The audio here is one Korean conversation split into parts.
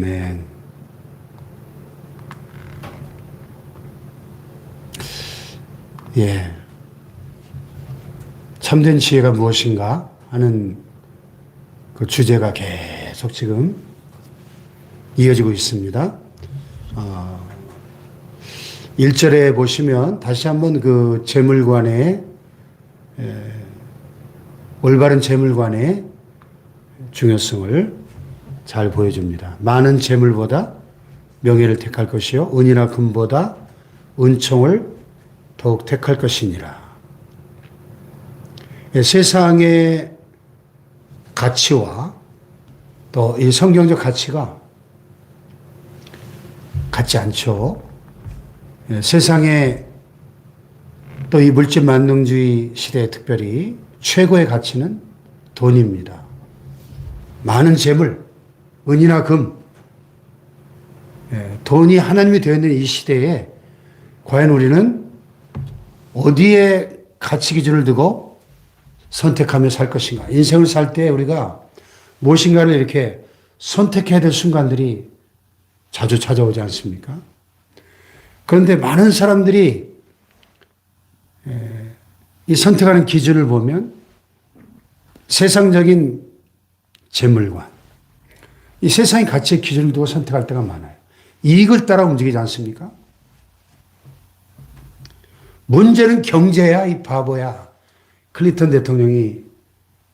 네. 예. 참된 지혜가 무엇인가 하는 그 주제가 계속 지금 이어지고 있습니다. 1절에 보시면 다시 한번 그 재물관의, 올바른 재물관의 중요성을 잘 보여줍니다. 많은 재물보다 명예를 택할 것이요 은이나 금보다 은총을 더욱 택할 것이니라. 세상의 가치와 또 이 성경적 가치가 같지 않죠. 세상에 또 이 물질 만능주의 시대에 특별히 최고의 가치는 돈입니다. 많은 재물, 은이나 금, 돈이 하나님이 되어 있는 이 시대에 과연 우리는 어디에 가치 기준을 두고 선택하며 살 것인가? 인생을 살 때 우리가 무엇인가를 이렇게 선택해야 될 순간들이 자주 찾아오지 않습니까? 그런데 많은 사람들이 이 선택하는 기준을 보면 세상적인 재물관, 이 세상의 가치의 기준을 두고 선택할 때가 많아요. 이익을 따라 움직이지 않습니까? 문제는 경제야, 이 바보야. 클린턴 대통령이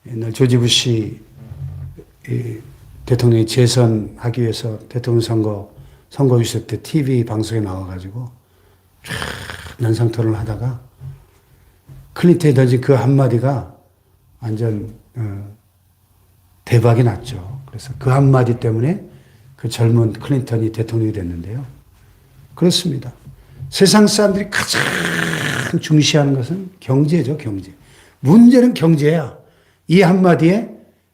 옛날 조지 부시 대통령이 재선하기 위해서 대통령 선거 유세 때 TV 방송에 나와가지고 연상 토론을 하다가 클린턴이 던진 그 한마디가 완전 대박이 났죠. 그래서 그 한마디 때문에 그 젊은 클린턴이 대통령이 됐는데요. 그렇습니다. 세상 사람들이 가장 중시하는 것은 경제죠, 경제. 문제는 경제야. 이 한마디에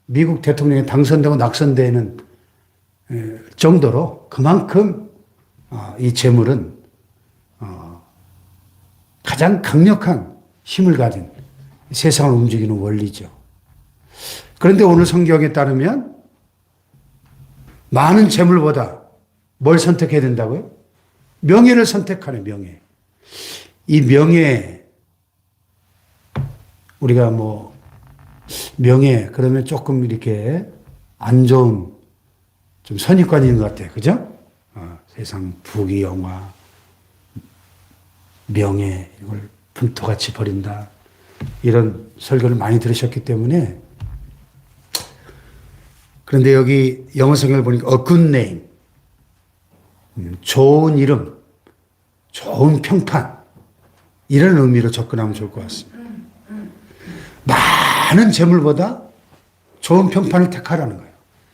미국 대통령이 당선되고 낙선되는 정도로 그만큼 이 재물은 가장 강력한 힘을 가진 세상을 움직이는 원리죠. 그런데 오늘 성경에 따르면 많은 재물보다 뭘 선택해야 된다고요? 명예를 선택하네, 명예. 이 명예, 우리가 뭐, 명예, 그러면 조금 이렇게 안 좋은 좀 선입관이 있는 것 같아요. 그죠? 세상 부귀, 영화, 명예, 이걸 분토같이 버린다. 이런 설교를 많이 들으셨기 때문에. 그런데 여기 영어 성경을 보니까 a good name, 좋은 이름, 좋은 평판, 이런 의미로 접근하면 좋을 것 같습니다. 많은 재물보다 좋은 평판을 택하라는 거예요.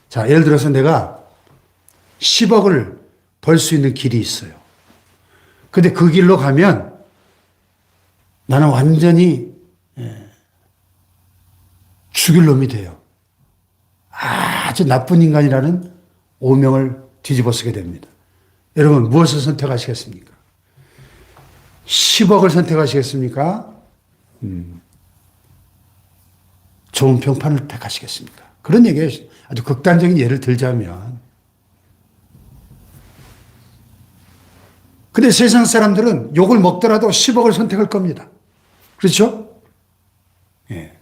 자, 예를 들어서 내가 10억을 벌 수 있는 길이 있어요. 근데 그 길로 가면 나는 완전히 죽일 놈이 돼요. 아주 나쁜 인간이라는 오명을 뒤집어 쓰게 됩니다. 여러분, 무엇을 선택하시겠습니까? 10억을 선택하시겠습니까? 좋은 평판을 택하시겠습니까? 그런 얘기예요. 아주 극단적인 예를 들자면. 근데 세상 사람들은 욕을 먹더라도 10억을 선택할 겁니다. 그렇죠? 예.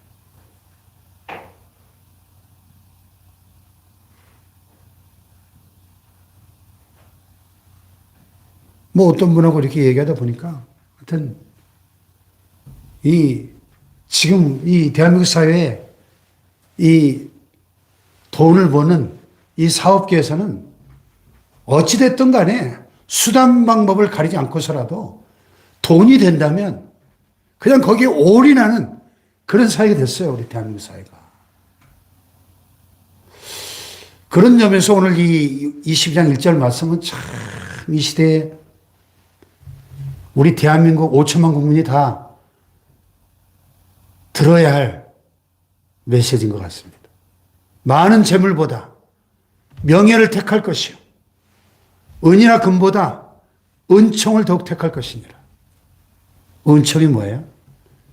뭐 어떤 분하고 이렇게 얘기하다 보니까 하여튼 지금 이 대한민국 사회에 이 돈을 버는 이 사업계에서는 어찌됐든 간에 수단 방법을 가리지 않고서라도 돈이 된다면 그냥 거기에 올인하는 그런 사회가 됐어요. 우리 대한민국 사회가. 그런 점에서 오늘 이 22장 1절 말씀은 참 이 시대에 우리 대한민국 5천만 국민이 다 들어야 할 메시지인 것 같습니다. 많은 재물보다 명예를 택할 것이요 은이나 금보다 은총을 더욱 택할 것이니라. 은총이 뭐예요?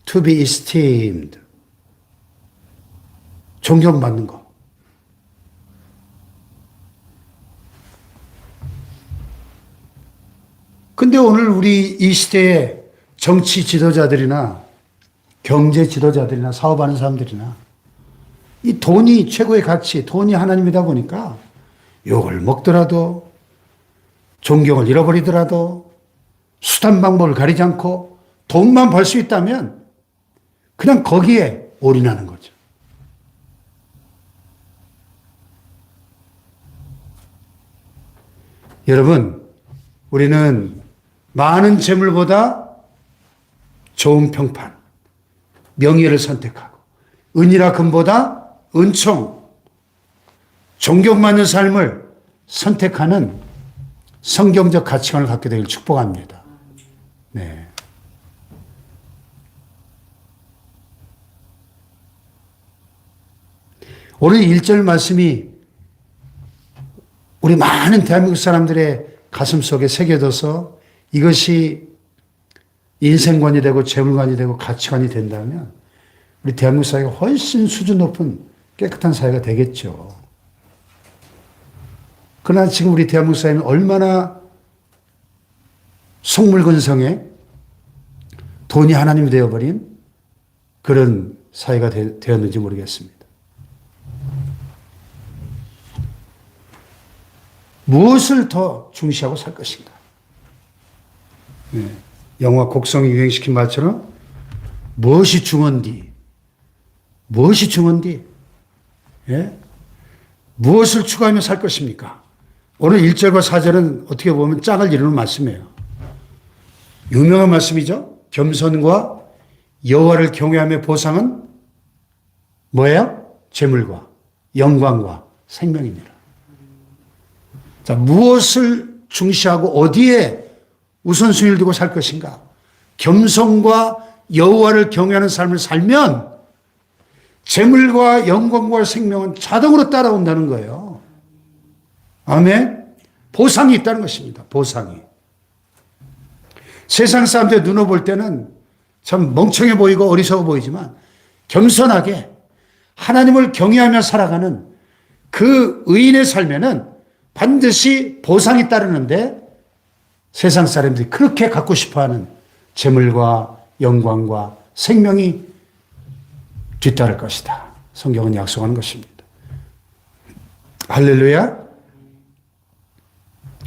To be esteemed. 존경받는 거. 근데 오늘 우리 이 시대의 정치 지도자들이나 경제 지도자들이나 사업하는 사람들이나 이 돈이 최고의 가치, 돈이 하나님이다 보니까 욕을 먹더라도 존경을 잃어버리더라도 수단 방법을 가리지 않고 돈만 벌 수 있다면 그냥 거기에 올인하는 거죠. 여러분, 우리는 많은 재물보다 좋은 평판, 명예를 선택하고 은이나 금보다 은총, 존경받는 삶을 선택하는 성경적 가치관을 갖게 되길 축복합니다. 네. 오늘 1절 말씀이 우리 많은 대한민국 사람들의 가슴 속에 새겨져서 이것이 인생관이 되고 재물관이 되고 가치관이 된다면 우리 대한민국 사회가 훨씬 수준 높은 깨끗한 사회가 되겠죠. 그러나 지금 우리 대한민국 사회는 얼마나 속물건성에 돈이 하나님이 되어버린 그런 사회가 되었는지 모르겠습니다. 무엇을 더 중시하고 살 것인가? 네. 영화 곡성이 유행시킨 말처럼 무엇이 중헌디? 무엇이 중헌디? 예? 무엇을 추구하며 살 것입니까? 오늘 1절과 4절은 어떻게 보면 짝을 이루는 말씀이에요. 유명한 말씀이죠. 겸손과 여호와를 경외함의 보상은 뭐예요? 재물과 영광과 생명이니라. 자, 무엇을 중시하고 어디에 우선순위를 두고 살 것인가? 겸손과 여호와를 경외하는 삶을 살면 재물과 영광과 생명은 자동으로 따라온다는 거예요. 아멘. 보상이 있다는 것입니다. 보상이. 세상 사람들 눈으로 볼 때는 참 멍청해 보이고 어리석어 보이지만 겸손하게 하나님을 경외하며 살아가는 그 의인의 삶에는 반드시 보상이 따르는데 세상 사람들이 그렇게 갖고 싶어하는 재물과 영광과 생명이 뒤따를 것이다. 성경은 약속하는 것입니다. 할렐루야.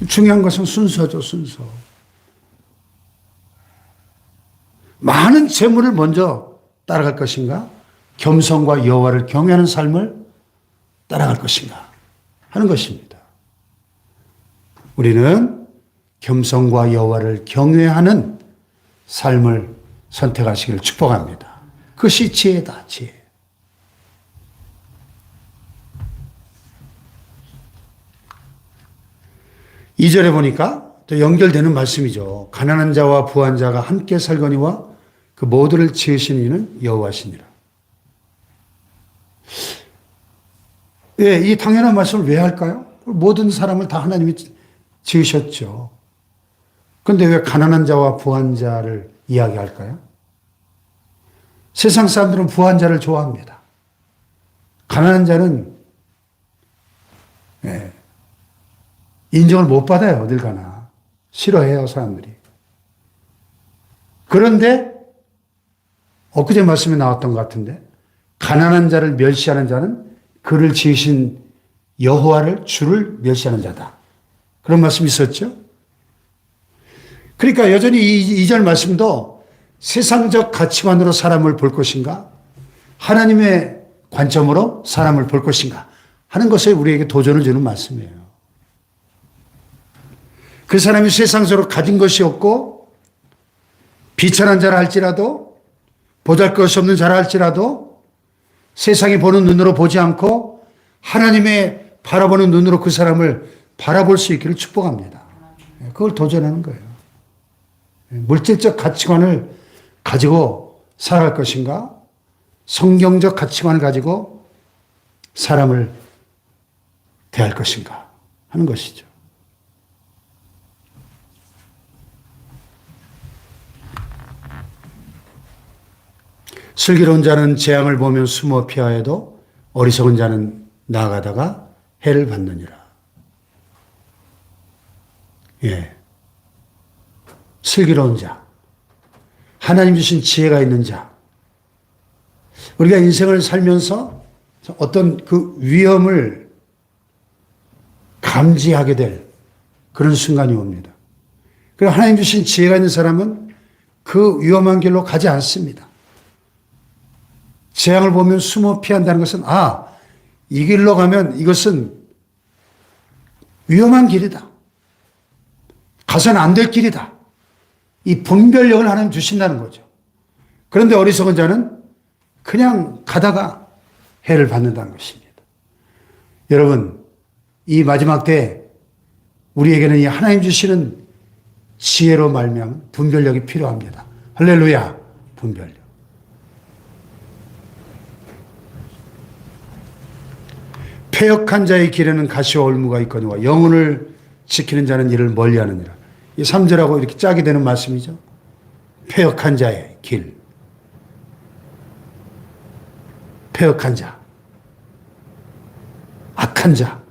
중요한 것은 순서죠. 순서. 많은 재물을 먼저 따라갈 것인가? 겸손과 여호와를 경외하는 삶을 따라갈 것인가? 하는 것입니다. 우리는 겸손과 여호와를 경외하는 삶을 선택하시기를 축복합니다. 그것이 지혜다, 지혜. 이절에 보니까 또 연결되는 말씀이죠. 가난한 자와 부한 자가 함께 살거니와 그 모두를 지으신 이는 여호와시니라. 예, 이 당연한 말씀을 왜 할까요? 모든 사람을 다 하나님이 지으셨죠. 그런데 왜 가난한 자와 부한 자를 이야기할까요? 세상 사람들은 부한 자를 좋아합니다. 가난한 자는 인정을 못 받아요. 어딜 가나. 싫어해요, 사람들이. 그런데 엊그제 말씀에 나왔던 것 같은데 가난한 자를 멸시하는 자는 그를 지으신 여호와를 주를 멸시하는 자다. 그런 말씀이 있었죠. 그러니까 여전히 이 절 말씀도 세상적 가치관으로 사람을 볼 것인가 하나님의 관점으로 사람을 볼 것인가 하는 것에 우리에게 도전을 주는 말씀이에요. 그 사람이 세상적으로 가진 것이 없고 비천한 자라 할지라도 보잘것이 없는 자라 할지라도 세상이 보는 눈으로 보지 않고 하나님의 바라보는 눈으로 그 사람을 바라볼 수 있기를 축복합니다. 그걸 도전하는 거예요. 물질적 가치관을 가지고 살아갈 것인가? 성경적 가치관을 가지고 사람을 대할 것인가? 하는 것이죠. 슬기로운 자는 재앙을 보면 숨어 피하여도 어리석은 자는 나아가다가 해를 받느니라. 예. 슬기로운 자, 하나님 주신 지혜가 있는 자, 우리가 인생을 살면서 어떤 그 위험을 감지하게 될 그런 순간이 옵니다. 그리고 하나님 주신 지혜가 있는 사람은 그 위험한 길로 가지 않습니다. 재앙을 보면 숨어 피한다는 것은, 이 길로 가면 이것은 위험한 길이다. 가서는 안 될 길이다. 이 분별력을 하나님 주신다는 거죠. 그런데 어리석은 자는 그냥 가다가 해를 받는다는 것입니다. 여러분, 이 마지막 때 우리에게는 이 하나님 주시는 지혜로 말미암은 분별력이 필요합니다. 할렐루야, 분별력. 패역한 자의 길에는 가시와 올무가 있거니와 영혼을 지키는 자는 이를 멀리하느니라. 이 3절하고 이렇게 짝이 되는 말씀이죠. 패역한 자의 길. 패역한 자. 악한 자.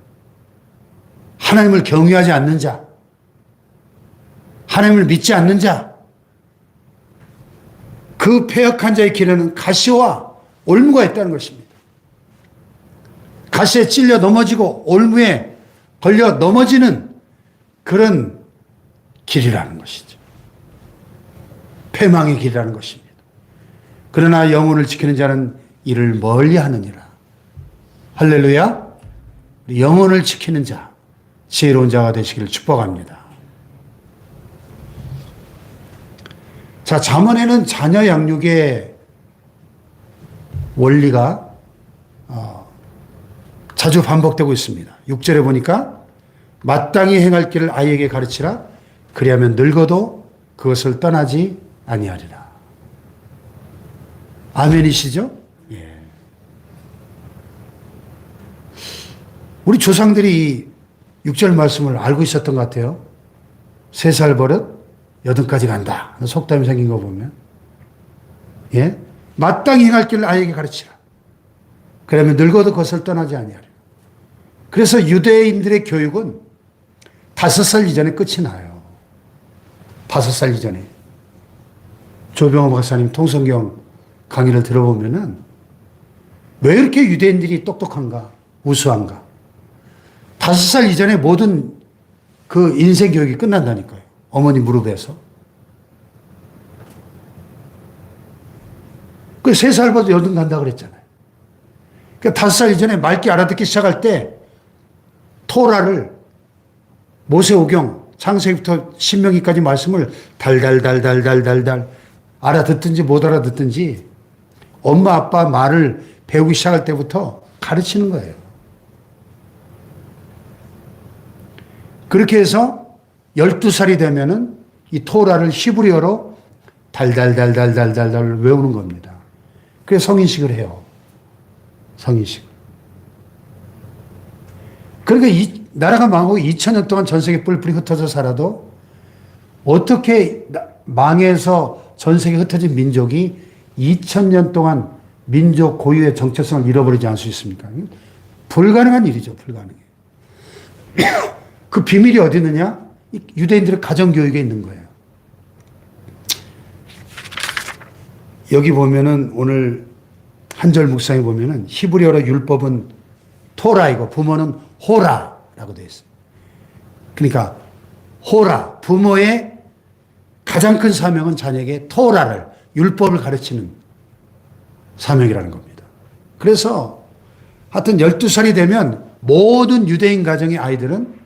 하나님을 경외하지 않는 자. 하나님을 믿지 않는 자. 그 패역한 자의 길에는 가시와 올무가 있다는 것입니다. 가시에 찔려 넘어지고 올무에 걸려 넘어지는 그런 길이라는 것이죠. 패망의 길이라는 것입니다. 그러나 영혼을 지키는 자는 이를 멀리 하느니라. 할렐루야. 영혼을 지키는 자, 지혜로운 자가 되시기를 축복합니다. 자, 잠언에는 자녀 양육의 원리가 자주 반복되고 있습니다. 6절에 보니까 마땅히 행할 길을 아이에게 가르치라. 그리하면 늙어도 그것을 떠나지 아니하리라. 아멘이시죠? 예. 우리 조상들이 이 6절 말씀을 알고 있었던 것 같아요. 3살 버릇 8까지 간다. 속담이 생긴 거 보면. 예? 마땅히 행할 길을 아이에게 가르치라. 그러면 늙어도 그것을 떠나지 아니하리라. 그래서 유대인들의 교육은 5살 이전에 끝이 나요. 5살 이전에. 조병호 박사님 통성경 강의를 들어보면은 왜 이렇게 유대인들이 똑똑한가, 우수한가. 5살 이전에 모든 그 인생 교육이 끝난다니까요. 어머니 무릎에서. 그 3살부터 8 간다 그랬잖아요. 그러니까 5살 이전에 말기 알아듣기 시작할 때 토라를 모세오경 창세기부터 신명기까지 말씀을 달달달달달달달 알아듣든지 못 알아듣든지 엄마 아빠 말을 배우기 시작할 때부터 가르치는 거예요. 그렇게 해서 12살이 되면은 이 토라를 히브리어로 달달달달달달달 외우는 겁니다. 그래서 성인식을 해요. 성인식. 그러니까 이 나라가 망하고 2000년 동안 전 세계 뿔뿔이 흩어져 살아도 어떻게 망해서 전 세계 흩어진 민족이 2000년 동안 민족 고유의 정체성을 잃어버리지 않을 수 있습니까? 불가능한 일이죠. 불가능해. 그 비밀이 어디 있느냐? 유대인들의 가정교육에 있는 거예요. 여기 보면은 오늘 한절 묵상에 보면은 히브리어로 율법은 토라이고 부모는 호라라고 되어 있어요. 그러니까 호라, 부모의 가장 큰 사명은 자녀에게 토라를, 율법을 가르치는 사명이라는 겁니다. 그래서 하여튼 12살이 되면 모든 유대인 가정의 아이들은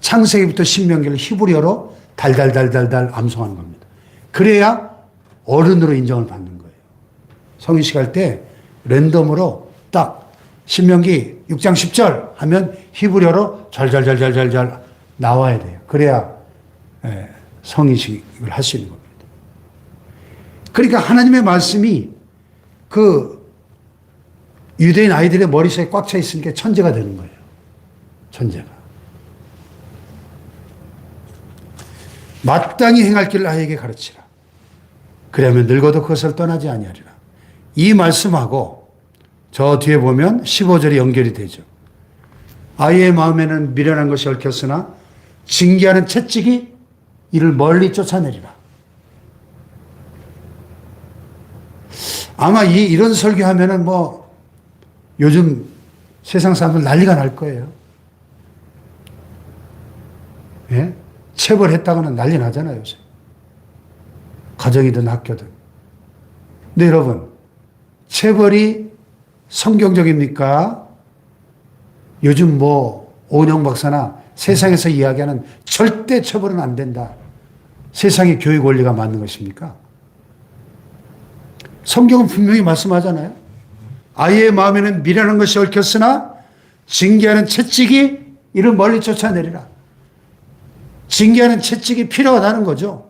창세기부터 신명기를 히브리어로 달달달달달 암송하는 겁니다. 그래야 어른으로 인정을 받는 거예요. 성인식 할 때 랜덤으로 딱 신명기 6장 10절 하면 히브리어로 잘잘잘잘잘잘 나와야 돼요. 그래야 성인식을 할 수 있는 겁니다. 그러니까 하나님의 말씀이 그 유대인 아이들의 머릿속에 꽉 차 있으니까 천재가 되는 거예요. 천재가. 마땅히 행할 길을 아이에게 가르치라. 그러면 늙어도 그것을 떠나지 아니하리라. 이 말씀하고 저 뒤에 보면 15절이 연결이 되죠. 아이의 마음에는 미련한 것이 얽혔으나 징계하는 채찍이 이를 멀리 쫓아내리라. 아마 이런 설교하면은 뭐 요즘 세상 사람들 난리가 날 거예요. 예? 체벌했다가는 난리 나잖아요, 요새. 가정이든 학교든. 근데 여러분, 체벌이 성경적입니까? 요즘 뭐 오은영 박사나 세상에서 이야기하는 절대 체벌은 안 된다. 세상의 교육 원리가 맞는 것입니까? 성경은 분명히 말씀하잖아요. 아이의 마음에는 미련한 것이 얽혔으나 징계하는 채찍이 이를 멀리 쫓아내리라. 징계하는 채찍이 필요하다는 거죠.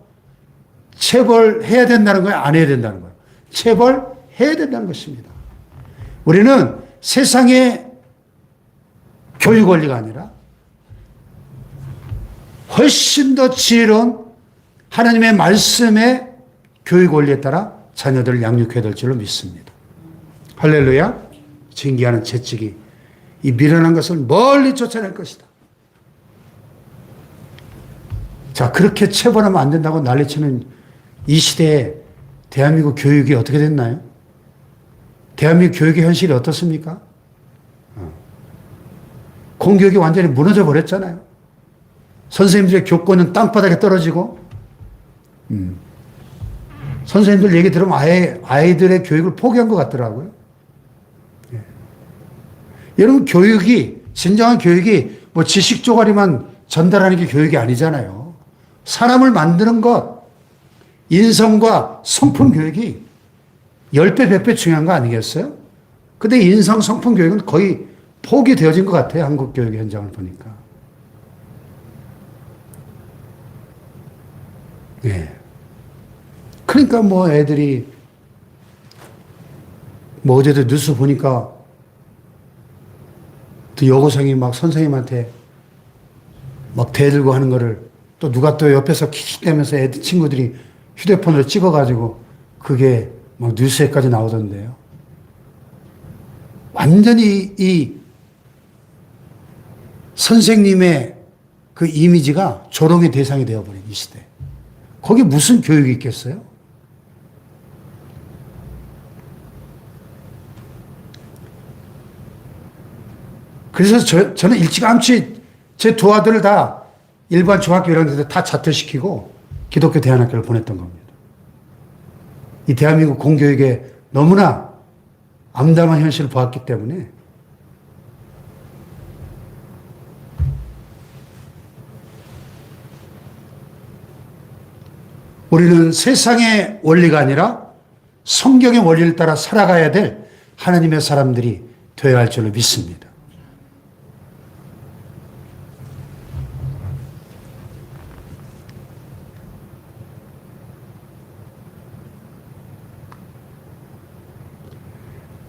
체벌해야 된다는 거예요? 안 해야 된다는 거예요? 체벌해야 된다는 것입니다. 우리는 세상의 교육 원리가 아니라 훨씬 더 지혜로운 하나님의 말씀의 교육 원리에 따라 자녀들을 양육해야 될 줄로 믿습니다. 할렐루야. 징계하는 채찍이 이 미련한 것을 멀리 쫓아낼 것이다. 자, 그렇게 체벌하면 안 된다고 난리치는 이 시대에 대한민국 교육이 어떻게 됐나요? 대한민국 교육의 현실이 어떻습니까? 공교육이 완전히 무너져 버렸잖아요. 선생님들의 교권은 땅바닥에 떨어지고, 선생님들 얘기 들으면 아예 아이들의 교육을 포기한 것 같더라고요. 예. 여러분, 교육이, 진정한 교육이 뭐 지식 조가리만 전달하는 게 교육이 아니잖아요. 사람을 만드는 것, 인성과 성품 교육이 10배, 100배 중요한 거 아니겠어요? 근데 인성, 성품 교육은 거의 포기되어진 것 같아요. 한국 교육 현장을 보니까. 예. 그러니까 뭐 애들이 뭐 어제도 뉴스 보니까 또 여고생이 막 선생님한테 막 대들고 하는 거를 또 누가 또 옆에서 킥킥대면서 애들 친구들이 휴대폰으로 찍어가지고 그게 막 뉴스에까지 나오던데요. 완전히 이 선생님의 그 이미지가 조롱의 대상이 되어버린 이 시대. 거기 무슨 교육이 있겠어요? 그래서 저는 일찌감치 제 두 아들을 다 일반 중학교 이런 데서 다 자퇴시키고 기독교 대안학교를 보냈던 겁니다. 이 대한민국 공교육에 너무나 암담한 현실을 보았기 때문에 우리는 세상의 원리가 아니라 성경의 원리를 따라 살아가야 될 하나님의 사람들이 되어야 할 줄로 믿습니다.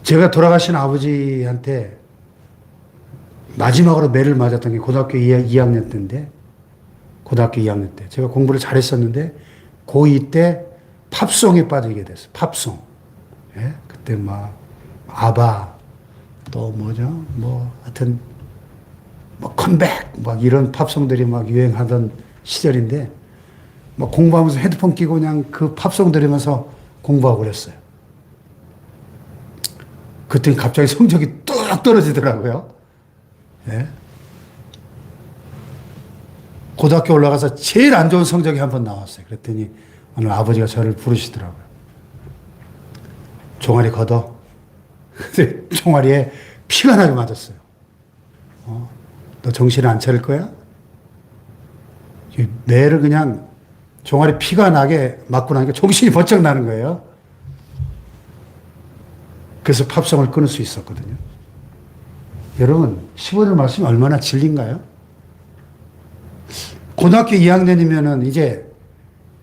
제가 돌아가신 아버지한테 마지막으로 매를 맞았던 게 고등학교 2학년 때인데, 고등학교 2학년 때. 제가 공부를 잘했었는데, 고2 때 팝송에 빠지게 됐어요. 팝송. 예? 그때 막, 아바, 또 뭐죠? 뭐, 하여튼, 뭐, 컴백, 막 이런 팝송들이 막 유행하던 시절인데, 막 공부하면서 헤드폰 끼고 그냥 그 팝송 들으면서 공부하고 그랬어요. 그때 갑자기 성적이 뚝 떨어지더라고요. 예? 고등학교 올라가서 제일 안 좋은 성적이 한 번 나왔어요. 그랬더니 오늘 아버지가 저를 부르시더라고요. 종아리 걷어. 근데 종아리에 피가 나게 맞았어요. 너 정신 안 차릴 거야? 뇌를 그냥 종아리 피가 나게 맞고 나니까 정신이 번쩍 나는 거예요. 그래서 팝송을 끊을 수 있었거든요. 여러분, 15절 말씀이 얼마나 진리인가요? 고등학교 2학년이면은 이제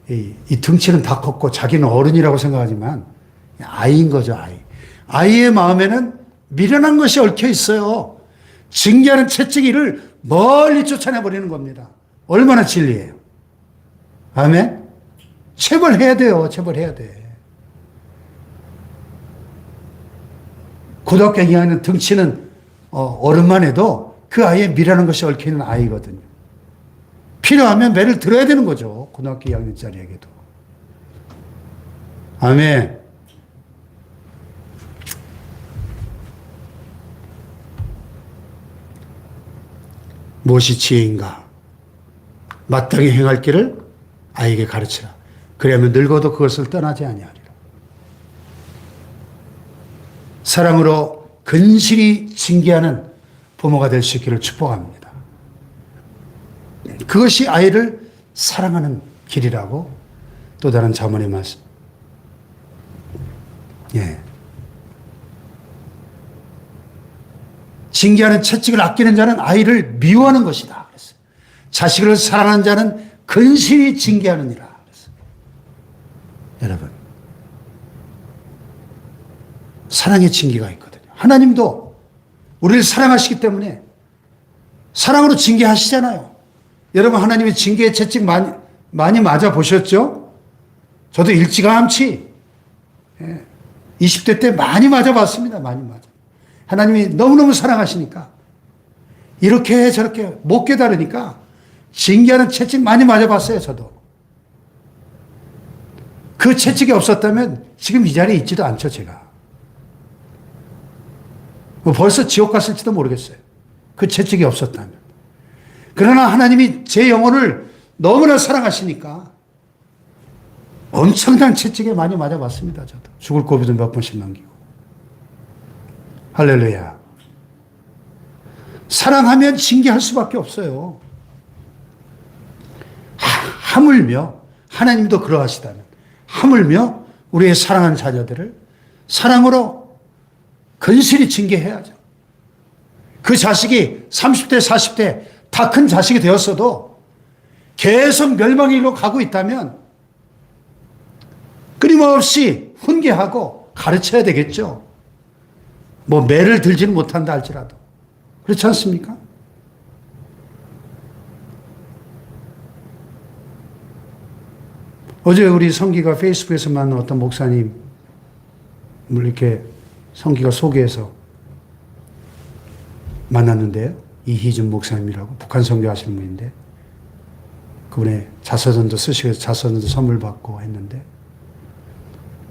이 등치는 다 컸고 자기는 어른이라고 생각하지만 아이인 거죠, 아이. 아이의 마음에는 미련한 것이 얽혀 있어요. 징계하는 채찍이를 멀리 쫓아내버리는 겁니다. 얼마나 진리예요. 아멘? 체벌해야 돼요. 체벌해야 돼. 고등학교 2학년 등치는 어른만 해도 그 아이의 미련한 것이 얽혀있는 아이거든요. 필요하면 매를 들어야 되는 거죠. 고등학교 2학년짜리에게도. 아멘. 무엇이 지혜인가? 마땅히 행할 길을 아이에게 가르치라. 그리하면 늙어도 그것을 떠나지 아니하리라. 사랑으로 근실히 징계하는 부모가 될 수 있기를 축복합니다. 그것이 아이를 사랑하는 길이라고 또 다른 자문의 말씀. 예. 징계하는 채찍을 아끼는 자는 아이를 미워하는 것이다. 그랬어요. 자식을 사랑하는 자는 근실히 징계하느니라. 그랬어요. 여러분, 사랑의 징계가 있거든요. 하나님도 우리를 사랑하시기 때문에 사랑으로 징계하시잖아요. 여러분, 하나님의 징계의 채찍 많이 맞아 보셨죠? 저도 일찌감치 20대 때 많이 맞아봤습니다. 많이 맞아. 하나님이 너무너무 사랑하시니까 이렇게 저렇게 못 깨달으니까 징계하는 채찍 많이 맞아봤어요. 저도. 그 채찍이 없었다면 지금 이 자리에 있지도 않죠. 제가. 벌써 지옥 갔을지도 모르겠어요. 그 채찍이 없었다면. 그러나 하나님이 제 영혼을 너무나 사랑하시니까 엄청난 채찍에 많이 맞아봤습니다. 저도. 죽을 고비도 몇 번씩 남기고. 할렐루야. 사랑하면 징계할 수밖에 없어요. 하물며 하나님도 그러하시다면 하물며 우리의 사랑하는 자녀들을 사랑으로 근실히 징계해야죠. 그 자식이 30대 40대 다 큰 자식이 되었어도 계속 멸망의 일로 가고 있다면 끊임없이 훈계하고 가르쳐야 되겠죠. 뭐 매를 들지는 못한다 할지라도. 그렇지 않습니까? 어제 우리 성기가 페이스북에서 만난 어떤 목사님을 이렇게 성기가 소개해서 만났는데요. 이희준 목사님이라고 북한 선교하시는 분인데 그분의 자서전도 쓰시고 자서전도 선물 받고 했는데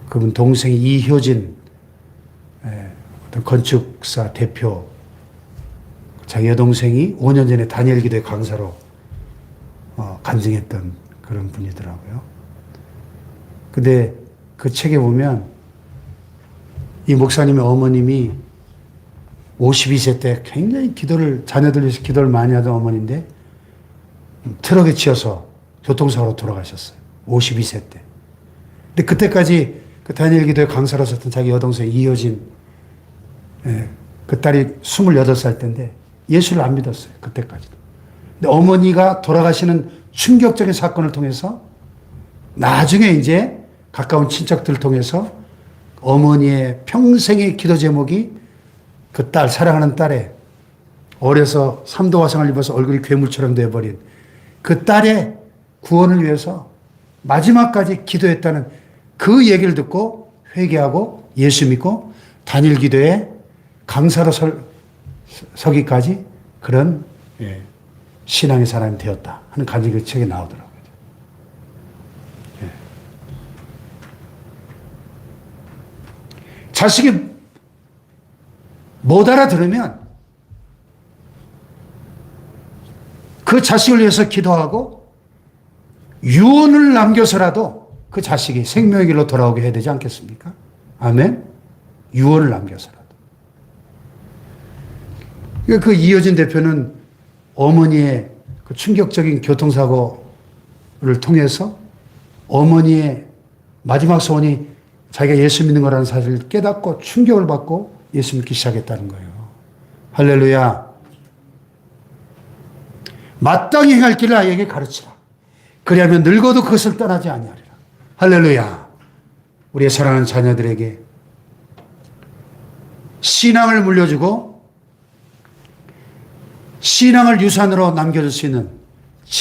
그분 동생이 이효진 어떤 건축사 대표 자기 여동생이 5년 전에 다니엘 기도회 강사로 간증했던 그런 분이더라고요. 근데 그 책에 보면 이 목사님의 어머님이 52세 때 굉장히 자녀들 위해서 기도를 많이 하던 어머니인데 트럭에 치여서 교통사고로 돌아가셨어요. 52세 때. 근데 그때까지 그 다니엘 기도회 강사로 썼던 자기 여동생 이효진, 그 딸이 28살 때인데 예수를 안 믿었어요. 그때까지도. 근데 어머니가 돌아가시는 충격적인 사건을 통해서 나중에 이제 가까운 친척들을 통해서 어머니의 평생의 기도 제목이 그 딸, 사랑하는 딸의 어려서 삼도화상을 입어서 얼굴이 괴물처럼 되어버린 그 딸의 구원을 위해서 마지막까지 기도했다는 그 얘기를 듣고 회개하고 예수 믿고 단일 기도에 강사로 서기까지 그런 신앙의 사람이 되었다 하는 간증이 그 책에 나오더라고요. 자식이 못 알아들으면 그 자식을 위해서 기도하고 유언을 남겨서라도 그 자식이 생명의 길로 돌아오게 해야 되지 않겠습니까? 아멘? 유언을 남겨서라도. 그 이효진 대표는 어머니의 그 충격적인 교통사고를 통해서 어머니의 마지막 소원이 자기가 예수 믿는 거라는 사실을 깨닫고 충격을 받고 예수 믿기 시작했다는 거예요. 할렐루야. 마땅히 행할 길을 아이에게 가르치라. 그리하면 늙어도 그것을 떠나지 아니하리라. 할렐루야. 우리의 사랑하는 자녀들에게 신앙을 물려주고 신앙을 유산으로 남겨줄 수 있는